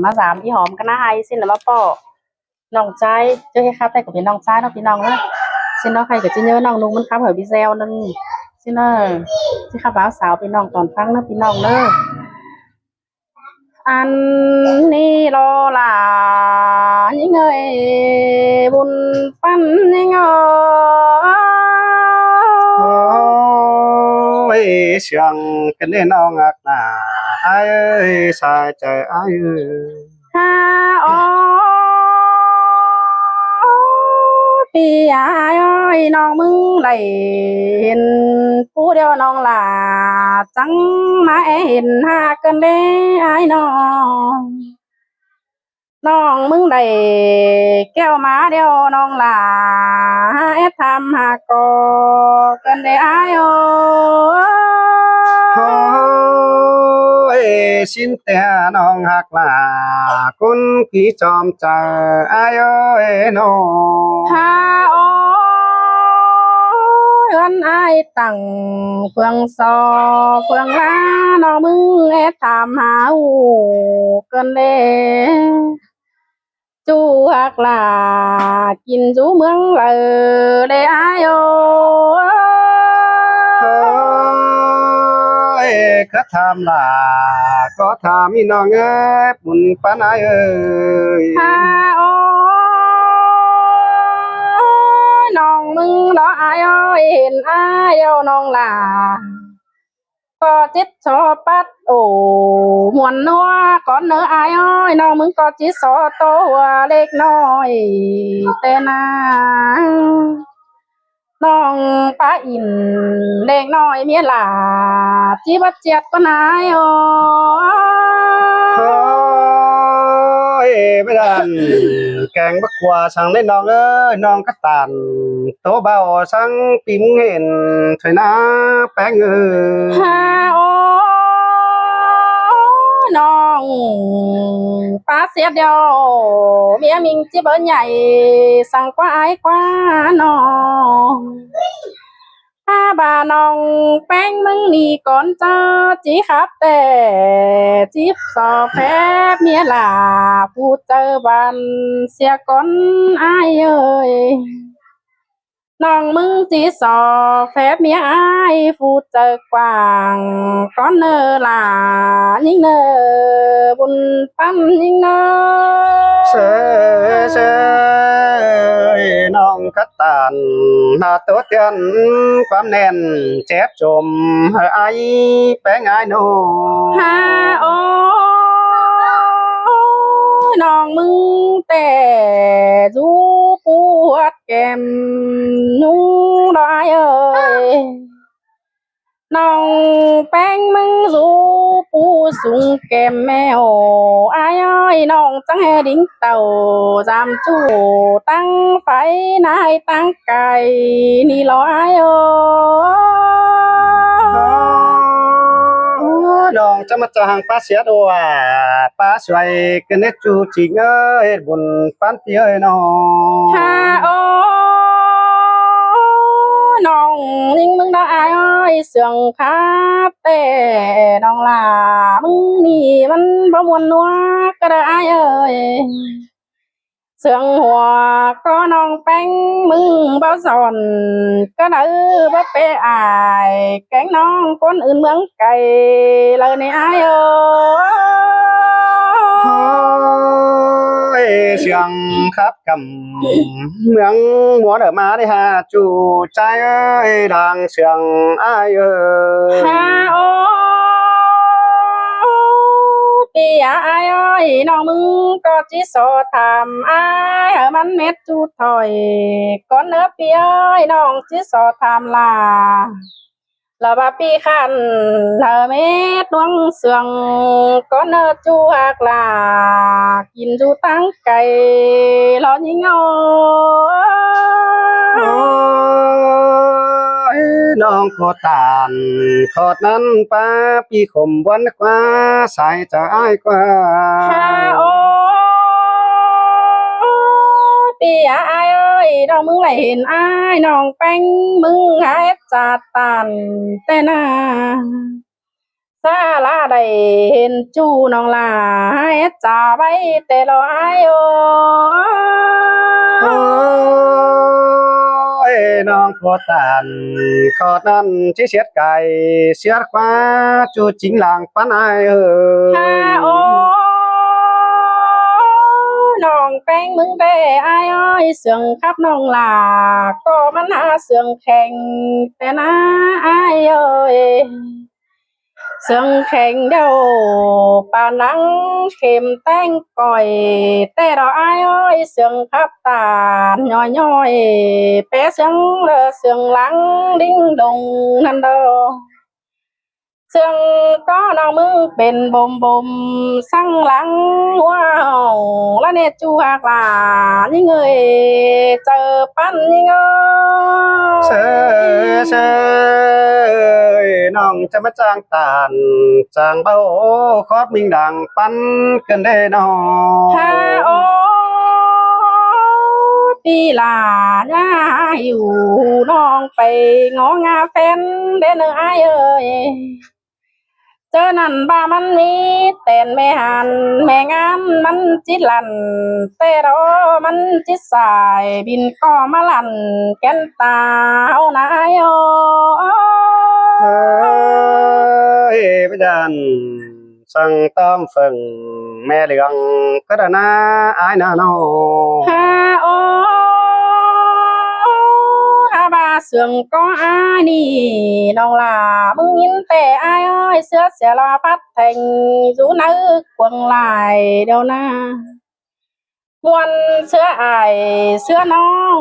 มาสามพี่หอมก็น่าไฮสิ้นแล้วมาป่อน้องใจเจอให้ครับแต่ก็เป็นน้องใจน้องพี่น้องเนอะสิ้นน้องใครก็จะเยอะน้องนุงมันครับเหอะพี่แซวนึงสิ้นเนอะที่ข้าบ่าวสาวพี่น้องตอนฟังเนอะพี่น้องเนอะอันนี้รอหลานยังไงบุญปั้นยังไง ôi sương cái nên ông ngạc là ai ơi sai trời ai ơi ฮาโอพี่ยายอ้อยน้องมึงได้เห็นผู้เดียวน้องหลาจังมาเห็นหากันได้ไอ้น้องน้องมึงได้แก้วมาเดียวน้องหลาทำหากอกันได้ไอ้โอ ôi xin tè nong hạc là con ký chòm chờ ai ơi nó ฮาโอเงินไอ้ตั้งเฟืองซอเฟืองลาน้องมึงถามหาอูเกินเด้จูหักลากินจูเมืองเลยได้อายโอ ôi khát tham là có tham mi nong ơi bùn pan ai ơi ฮาโอน้องมึงรออายอ้อยเห็นอายเดียวน้องลา ก็จิตชอปัดโอ้มวนนัวก่อนเนื้ออายอ้อยน้องมึงก็จิตสอโตวเล็กน้อยแต่นาน้องป้าอินเล็กน้อยเมียหลาจีบัดเจียดก็นายโอ้ ôi bây giờ càng bắc qua sang lên nong ơi nong cắt tàn tố bao sang tím hẹn thôi na bé ngư ฮาโอ้น้องป้าเสียเดียวเมียมิงจีเบอร์ใหญ่สั่งกว่าไอ้กว่าน้อง ถ้าบาน้องแป้งมึงนี่ก่อนเจอจีครับแต่จีบสอแฟบเมียหลาพูดเจอบันเสียก่อนอายเอ้ยน้องมึงจีสอแฟบเมียอายพูดเจอกว่างก่อนเนอหลายิ่งเนอบุญปั้นยิ่งเนอ sơ sơ nong cắt tàn là tốt tiền quam nền chép chùm ai bé ngài nô ฮาโอ้น้องมึงแต่จูปวดแก้มนุ่งดอยเอ้ยน้องแป้งมึงจูปูสูงแก้มแมวอายอ้อยน้องจังแหดิ้งเต่าจำจูตั้งไฟนายตั้งไก่นี่รออายเอ้ย nong cho mặt hàng pa xía đồ à pa xoay cái nét chu chính ơi buồn pan tí ơi nó ฮาโอน้องนิ่งมึงได้อายอ้อยเสียงคาแต่น้องลามึงนี่มันบ่มวนนัวก็ได้อายเอ้ยเสียงหัวก็น้องแป้งมึงบ่สอนก็ได้บ่เปอายแกงน้องคนอื่นเมืองไกลเลยในอายเอ้ย ôi sương khắp cầm miếng múa ở má đi ha chủ trai ơi đang sương ai ơi ฮาโอพี่ยายอ้อยน้องมึงก็จิโซทำอายให้มันเม็ดจูถอยก่อนเนื้อพี่อ้อยน้องจิโซทำลาแล้วว่าพี่ขันเธอเม็ดดวงเสืองก่อนเนื้อจูหักลากินจูตั้งไก่รอยิงเอา ôi non có tàn khọt nắn pa pi khomวันqua sai cho ai qua ฮาโอพี่ยายเอ้ยน้องมึงไหลเห็นอายน้องแป้งมึงหายจัดตันแต่นา ซาลาได้เห็นจูน้องลาให้จ่าไว้แต่เราอายโอ โอ้ยน้องโคตานขอนั้นที่เสียดไก่เสียดกว่าจูจริงหลังปันไอายเอ ฮาโอ อ น้องแป้งมึงได้อายอ้อยเสืองครับน้องลาก็มันหาเสืองแข่งแต่นะอายเอ้ยเสืองแข่งเดียวปานังเข็มแต้งก่อยแต่เราอายอ้อยเสืองครับตาย่อยเป๊ะเสืองเสืองหลังดิ้งดงนั่นเด้อ เสื่องก็น้องมึงเป็นบมสั่งหลังว้าวแล้วเนี่ยจูหักหลานี่เงยเจอปั้นนี่เงเชยเชยน้องจะมาจ้างตานจ้างเบ้าคอดมิงดังปันกันได้น้อฮาโอปีหลาน้าอยู่น้องไปงองาแฟนเด้อเนอไอเอ้ยเจอนั่นบ้ามันมีแต่นแม่หันแม่งามมันจิตลันแต่รอมันจิตสายบินก็มาลันแก่นตาเอานายโอ เฮ้ยพระจันสั่งต้อมเฟิงแม่เหลืองก็ดานาอายนาโน ฮาโออาบาเสืองก็อายนี่น้องลามึงยินแต่อายอ้อยเสือเสียลาพัดแทงสูนึกควงลายเดียวนะมวนเสื้ออายเสื้อน้อง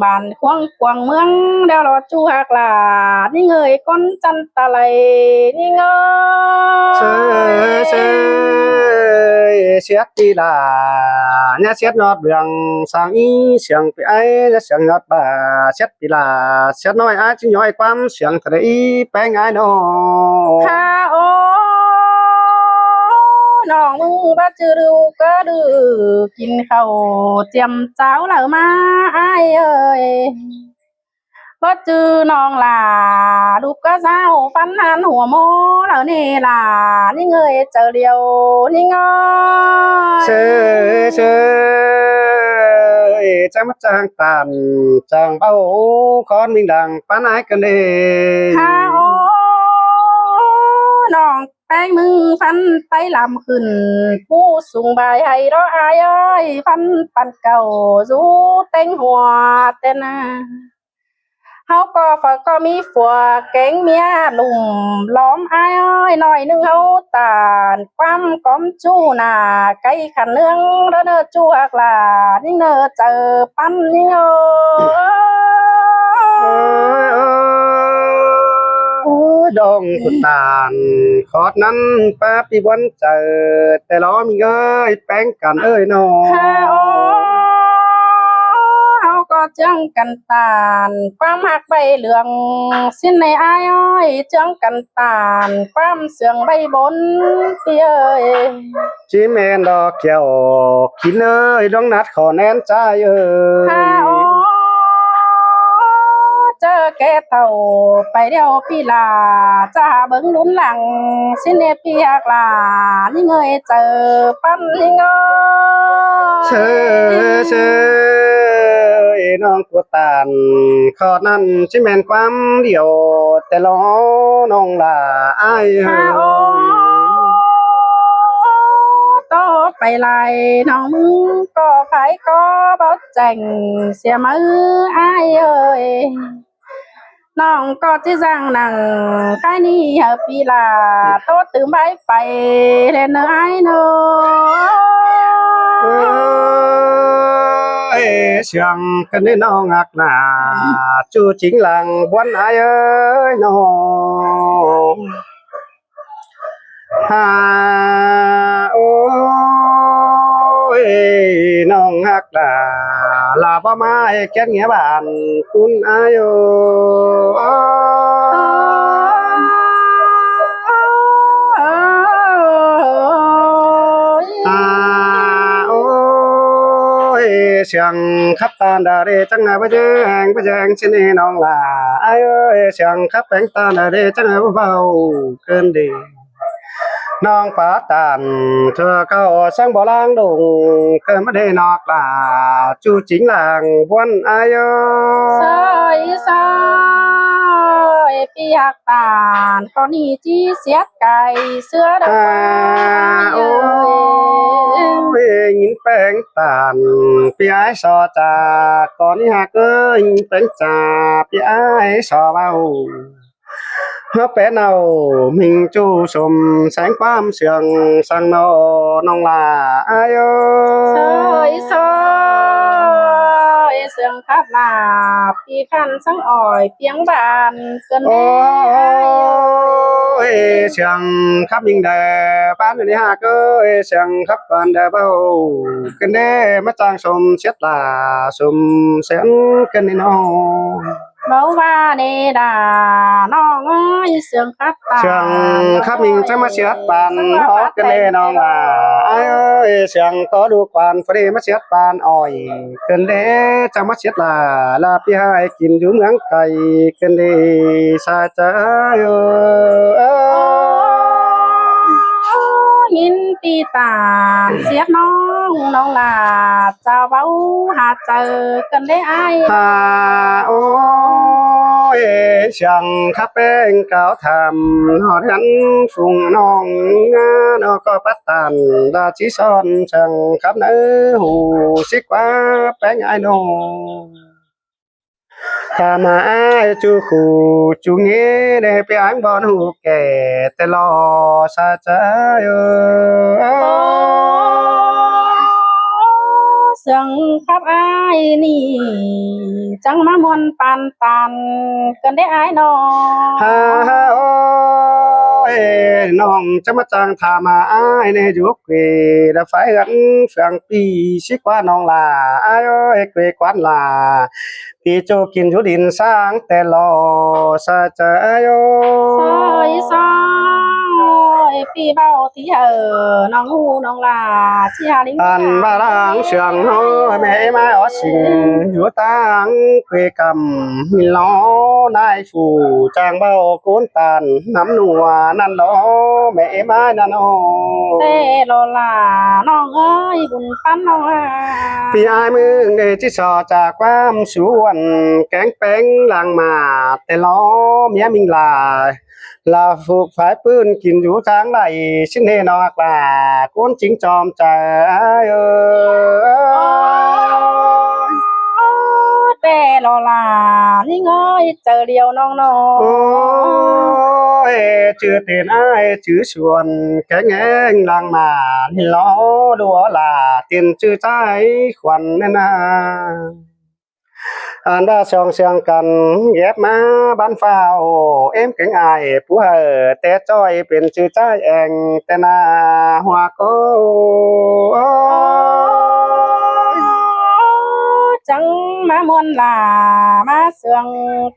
บ้านควงเมืองเดียวรอจูหักลานี่เงยก้นจันตะไลนี่เงเชยเชยเสียดทีลาเนี่ยเสียดนอดเบืองสังอีเสียงไปไอ้เนี่ยเสียงนอดบ่าเสียดทีลาเสียดน้อยอาจิย่อยความเสียงทะเลไปไงน้อฮาโอน้องมึงบ่จือดูก็ดื้อกินข้าวเจียมเจ้าแล้วมาอ้ายเอ้ยบ่จือน้องล่ะลูกก็เศร้าฟันหันหัวโมแล้วนี่ล่ะนี่เงยเจอเดียวนี่เงเชยยเชยจังมาจ้างตานจ้างเบ้าคอนมิงดังปานไอ้กันเด้ ฮาโอน้องแป้งมึงฟันไตลำขึ้นผู้สูงใบให้รออายเอ้ยฟันปันเก่าสู้เต็งหัวแต่นาเฮาก็ฝากก็มีฝัวแกงเมียลุ่มล้อมอายเอ้ยหน่อยนึงเฮาตานความก้อมจู้หน้าไก่ขันเนืองเด้อเด้อจูหักหลานี่เนอเจอปั้นนี่เอ้ดองกุตานขอดนั้นป้าปีวันเจอแต่ล้อมีเอ้ยแป้งกันเอ้ยน้อฮาโอเฮาก็จังกันตานความหักใบเหลืองสิ้นในอายอ้อยจังกันตานความเสืองใบบนเปียเอ้ยจีแมนดอกเกี่ยวกินเอ้ยดองนัดขอแนนใจเอ้ฮาโอเจอแกเต่าไปเดียวพี่ลาจะเบิ่งลุ้นหลังสิ้นเนพี่หักลานี่เงยเจอปั้นนี่เงเชยเชยน้องกุตานขอดนั้นจีแมนความเดียวแต่ล้อน้องลาอายเอ้ฮาโอโตไปไล่น้องมึงก็ไผก็บ่แจ้งเสียมืออายเอ้ยน้องก็ที่จังนั่งใครนี่เฮาปีลาโตตื่นใบไปเล่นไอ้เนาะเสียงกันได้น้องหักหนาจูจริงหลังบวนอายเอ้ยน้องฮาโอ้ยน้องหักหนาลาบ่มาให้แก่เงียบ้านคุณอายโอ้ฮาโอ้ยเสียงขับตาดาเรจังไงบ่แจงสินี่น้องลาอายเอ้ยเสียงขับแปงตาดาเรจังไงบ่เบาเกินดี น้องปาตานเธอเข้าสังบ่ลางดงเกิดมาได้นอกลาจูจิงลางบวนอาย soi piak tàn con đi chi xét cày xưa đâu ai โอ้ ơi ยยินแป้งตานพี่ไอ้สอจากก่อนนี้หากยินแป้งจ่าพี่ไอ้สอเบาเฮาเป็นเอามิงจูสมแสงความเสียงสังโนน้องลาอาย soi soi sương khắp là phi khăn sáng ỏi tiếng bàn cơn โอ้ đê ai ย ơi เสียงครับยิงแดบ้านนี้หากเสียงครับบ้านแดเบากันเด้มาจางสมเสียตาสมเสียงกันนี่น้อง bấu ba đê đà non ơi sương khắp tà เสียงครับมิงจะมาเสียดปานฮอกกันเลยน้องล่ะอ้ายเอ้ยเสียงก็ดูปานฟรีมาเสียดปานอ้อยกันเด้จะมาเสียดลาพี่ให้กินอยู่เมืองไกลกันเด้สาใจเอ้ย nhìn pi tàn xiết non là chào bấu hạt chờ cần đấy ai ฮ่าโอ้ยเสียงครับเป็นเก่าทำหอดหันฝุ่งน้องงานอก็ปัดตันดาชิซ้อนเสียงครับเนื้อหูสิกว่าแป้งไอ้น้อง ถ้ามาอ้ายจูขู่จูเงี้ยได้ไปอ่านบอนหูแก่แต่รอซาใจเออ sương khắp ai nì chẳng má muôn pan tàn cần đấy ai nó ฮ่าฮ่าโอ้ยน้องจะมาจ้างทามาอ้ายในยุคเกระไฟกันเฟืองปีชิกว่าน้องลาอ้ายเอ้ยเกวกวนลาพี่โจกินทุดินสร้างแต่รอซาใจโอ้ soi soi pi bao thì ở non hu non là chi hà lính อันบาลางเสียงน้อยแม่ไม้อสิงอยู่ตังเกวกำมิล้อนายฝูจางเบาโกนตันน้ำหนัวนั่นล้อแม่ไม้นั่นอ้อ tê lo là non ơi buồn pan non à พี่อายมึงเดจิสอจากความสวนแกงแป้งลางมาแต่ล้อเมียมิงลาลาฟูกฝายปืนกินอยู่ทางไหนชิ้นเฮนอกลาก้นจิงจอมใจเออ tê lo là lính ơi chờ điều non โอ้ nó ยชื่อเตียนอ้ายชื่อชวนแข็งแงลางมานี่ล้อดัวลาเตียนชื่อใจขวัญแน่นาอันดาช่องเสียงกันแยบมาบ้านฟ้าวเอ็มเก่งอายผู้เฮอแต่จ้อยเป็นชื่อใจแองแต่นาหัวโก chẳng má muôn là má sương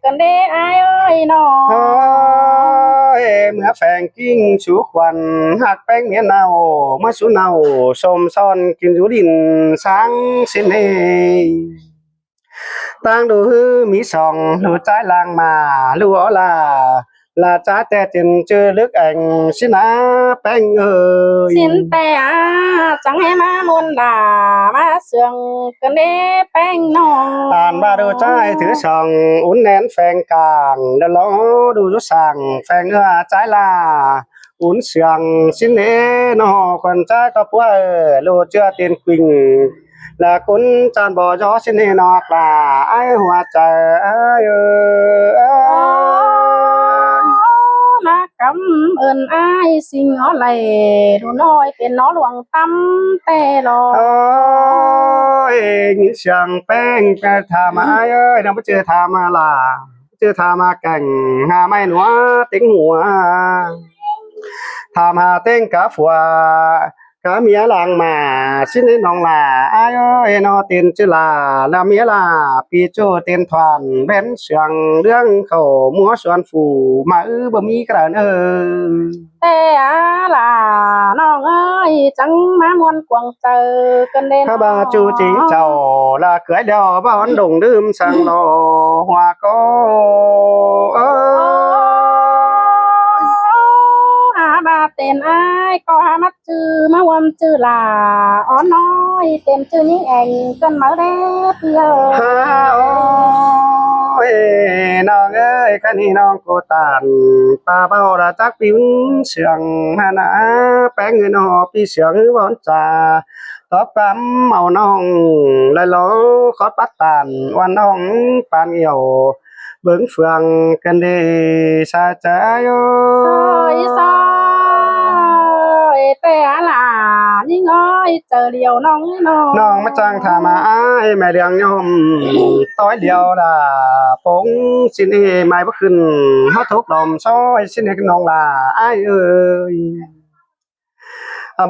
cần đế ai ơi เฮ้ nó ยเมื่อแฟงกิ้งชูควันหักแป้งเมียเนามาสูเนาสมซ่อนกินอยู่ดินสังสินเนตั้งดูฮือมีสองดูใจลางมาลูอลาลาจ้าแต่จินเจอลึกแองสินะแป้งเอ้ย xin tè chẳng hay má muôn là má sương cần đế bánh nó อ่านมาดูใจถือส่องอุ่นแนนแฟงกลางเดลอดูยุสั่งแฟงเอื้อใจลาอุ่นเสียงสินเนนอคนใจก็ป่วยลูเชื่อเตียนกวิงและคุณจานบ่อยอสินเนนอกลาไอหัวใจเอ้ย má cảm ơn ai xin nó lệ đồ nóiเป็นnó luồng tâm tè โอ้ lo ยงิเสียงแป้งแกทามาเอ้ยน้องไปเจอทามาลาเจอทามาแก่งหาไม่หนัวติ้งหัว ทำหาเต้งกะฝัวกะเมียหลังมาสินน้องลาอายเอ้ยนอเตียนจิลาลาเมียลาปีโจเตียนทวานเบ้นเสียงเรื่องเขามัวสวนฝูมาบ่มีกระเนอ tè là nó ơi chẳng má muôn quăng chờ cần đế ข้าบาจูจิงเจ้าลาเกยเดียวบ้านดงดื่มสังโลหัวก็เอ้ย à ba tên ai có hai mắt chữ má quâm chữ là ó nói tên chữ những ảnh cần máu đẹp giờ ฮาโอ้ยน้องเอ้ยคันนี้น้องโกตานป้าเบาละจักปิ้วเสียงหานะแป้งเงินหอพี่เสียงวอนจ่าตอบกำเมาน้องเลยโลขอปัดตานวันน้องปานเหี่ยวเบิ่งเฟืองกันเดชาใจโอ้ soi soi té là những ơi chờ điều nong nong น้องมาจ้างทามาอ้ายแม่เลี้ยงยมต้อยเดียวล่ะปงสินเอไม่บ่ขึ้นเฮาทุกดอมซอยสินเอกน้องล่ะอ้ายเอ้ย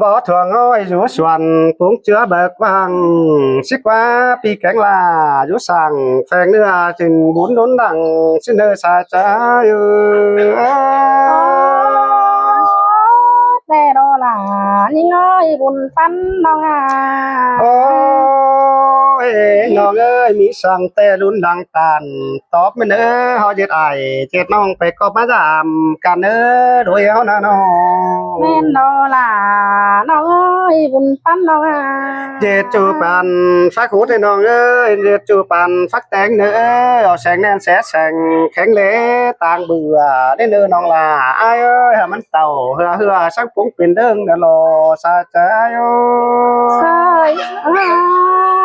บ่ถั่วงอยอยู่สวนปงเจือเบิกวังสิกว่าปีแกงล่ะอยู่สั่งแฝงเนื้อจึงบุญดนดังสินเด้อสาใจเอ้ย té đó là những ơi buồn phấn nong à โอ้ยน้องเอ้ยมีสั่งแต่รุ่นดังตานตอบไม่เน้อเฮาเจ็ดไอายเจ็ดน้องไปก็มาจามกันเน้อโดยเฮานะน้อง men đó là nong ơi buồn phấn nong à เจ็ดจูปันฟักหูดให้น้องเอ้ยเจ็ดจูปันฟักแตงเน้อเอาแสงแน่นแสแสงแข็งเหลต่างเบื่อได้เน้อน้องล่ะอ้ายเอ้ยให้มันเต่าเหือเหือสักปุ้งเป็นเด้งเด้อรอซาใจโอ้ soi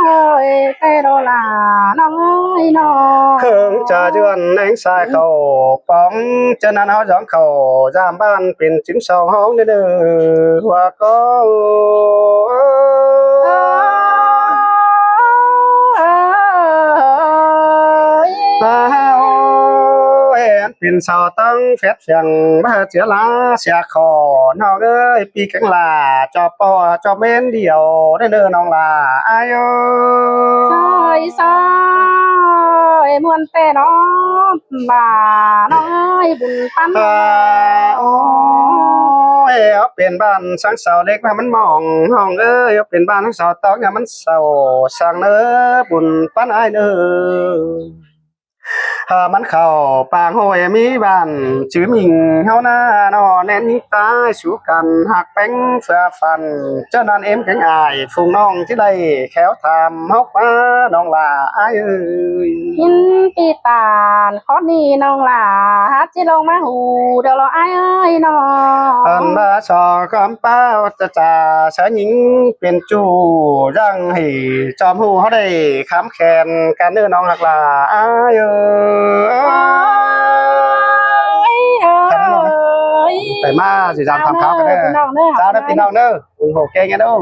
ơi té đó là nong ơi nong เครื่องจะเดือนแหงสายเขาป้องจะนั้นเฮาจ้องเขายามบ้านเป็นจึงสองห้องเด้อว่าก็ตาโอ้ยอันเป็นสาวตั้งแฟดเสียงมาเสียลาเสียคอน้องเอ้ยปีกังลาจอปอจอเม้นเดียวเด้อน้องลาอายโอ soi soi muôn té đó bà nong ơi buồn phấn โอ้ยเอาเป็นบ้านสังเสาเล็กมามันมองห้องเอ้ยเอาเป็นบ้านสังเสาตอกเนี่ยมันเศร้าสั่งเน้อบุญปานอ้ายเด้อมันเข้าปางห้อยมีบ้านชื่อมิงเฮาหน้านอแน่นตายสู่กันหักแป้งเฟือฟันเจ้านั้นเอ็มแข็งอายฝูงน้องที่ได้แขวถามเฮามาน้องลาอ้ายเอ้ย nhìn pi tàn khó đi nong là hát chỉ lông má hù đều là ai ơi nó อันมาสอคำเป้าจะจ่าเสยหญิงเป็นจูร่างให้จอมหูเขาได้ค้ำแขนการเนื้อน้องหักลาอ้ายเอ้ย ơi ơi แต่มาสิจำทำเขากันเด้อ พี่น้องเด้อ เจ้าได้พี่น้องเด้ออุ้งโหเก่งกันเด้อ